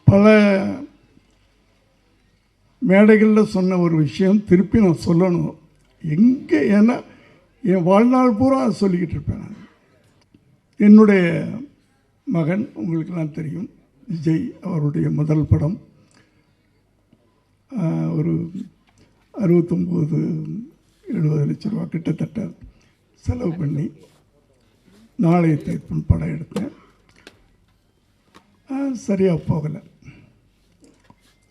பல மேடைகளில் சொன்ன ஒரு விஷயம் திருப்பி நான் சொல்லணும். எங்கே ஏன்னா என் வாழ்நாள் பூரா அதை சொல்லிக்கிட்டு இருப்பேன். நான் என்னுடைய மகன் உங்களுக்கெல்லாம் தெரியும், விஜய் அவருடைய முதல் படம் ஒரு 69-70 லட்ச ரூபா கிட்டத்தட்ட செலவு பண்ணி நாளைய தீர்ப்புன்னு படம் எடுத்தேன். சரியாக போகலை,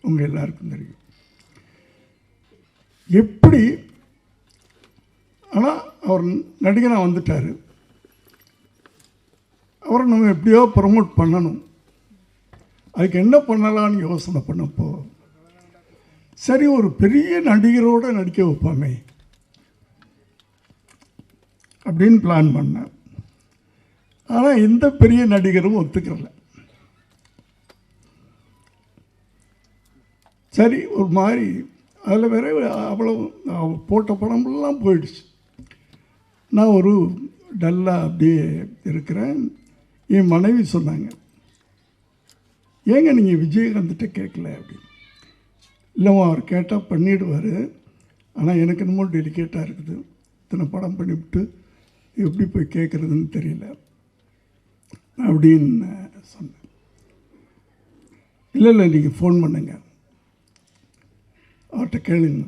உங்கள் எல்லாருக்கும் தெரியும் எப்படி. ஆனால் அவர் நடிகனாக வந்துட்டார், அவரை நம்ம எப்படியோ ப்ரமோட் பண்ணணும். அதுக்கு என்ன பண்ணலான்னு யோசனை பண்ணப்போ, சரி ஒரு பெரிய நடிகரோடு நடிக்க வைப்பாமே அப்படின்னு பிளான் பண்ணேன். ஆனால் எந்த பெரிய நடிகரும் ஒத்துக்கிறல. சரி ஒரு மாதிரி அதில் வேற அவ்வளோ போட்ட படமெல்லாம் போயிடுச்சு. நான் ஒரு டல்லாக அப்படியே இருக்கிறேன். என் மனைவி சொன்னாங்க, ஏங்க நீங்கள் விஜயகாந்த்கிட்ட கேட்கல அப்படின்னு. இல்லைம்மா அவர் கேட்டால் பண்ணிவிடுவார், ஆனால் எனக்கு என்னமோ டெலிகேட்டாக இருக்குது, இத்தனை படம் பண்ணிவிட்டு எப்படி போய் கேட்குறதுன்னு தெரியல அப்படின்னு சொன்னேன். இல்லை இல்லை நீங்கள் ஃபோன் பண்ணுங்க, அவர்கிட்ட கேளுங்க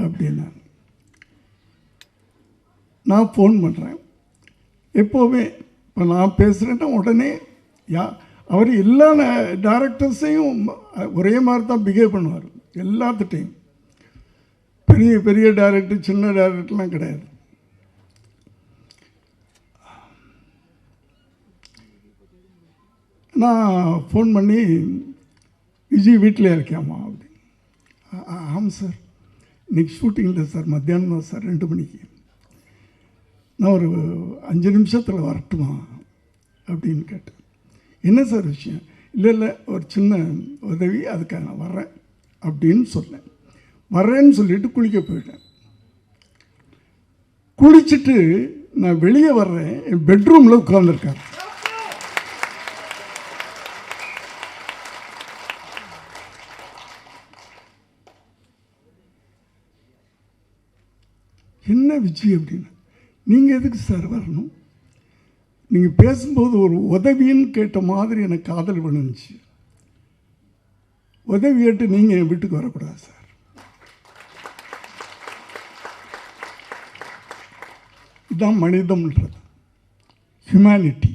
அப்படின்னா. நான் ஃபோன் பண்ணுறேன். எப்போவுமே இப்போ நான் பேசுகிறேன்னா உடனே அவர் எல்லா டைரக்டர்ஸையும் ஒரே மாதிரி தான் பிஹேவ் பண்ணுவார். எல்லாத்துட்டையும் பெரிய பெரிய டைரக்டர் சின்ன டைரக்டர்லாம் கிடையாது. நான் ஃபோன் பண்ணி விஜய் வீட்டில் இருக்காமா அப்படின்னு. ஆமாம் சார், இன்றைக்கி ஷூட்டிங் இல்லை சார், மத்தியானம் தான் சார் 2 மணிக்கு. நான் ஒரு 5 நிமிஷத்தில் வரட்டுமா அப்படின்னு கேட்டேன். என்ன சார் விஷயம்? இல்லை இல்லை ஒரு சின்ன உதவி, அதுக்காக நான் வர்றேன் அப்படின்னு சொன்னேன். வர்றேன்னு சொல்லிவிட்டு குளிக்க போயிட்டேன். குளிச்சுட்டு நான் வெளியே வர்றேன், என் பெட்ரூமில் உட்கார்ந்துருக்கார். என்ன விஜய் அப்படின்னு. நீங்கள் எதுக்கு சார் வரணும்? நீங்கள் பேசும்போது ஒரு உதவின்னு கேட்ட மாதிரி எனக்கு காதல் விழுந்துச்சு. உதவி கேட்டு நீங்கள் என் வீட்டுக்கு வரக்கூடாது சார். இதுதான் மனிதம்ன்றது, ஹியூமனிட்டி.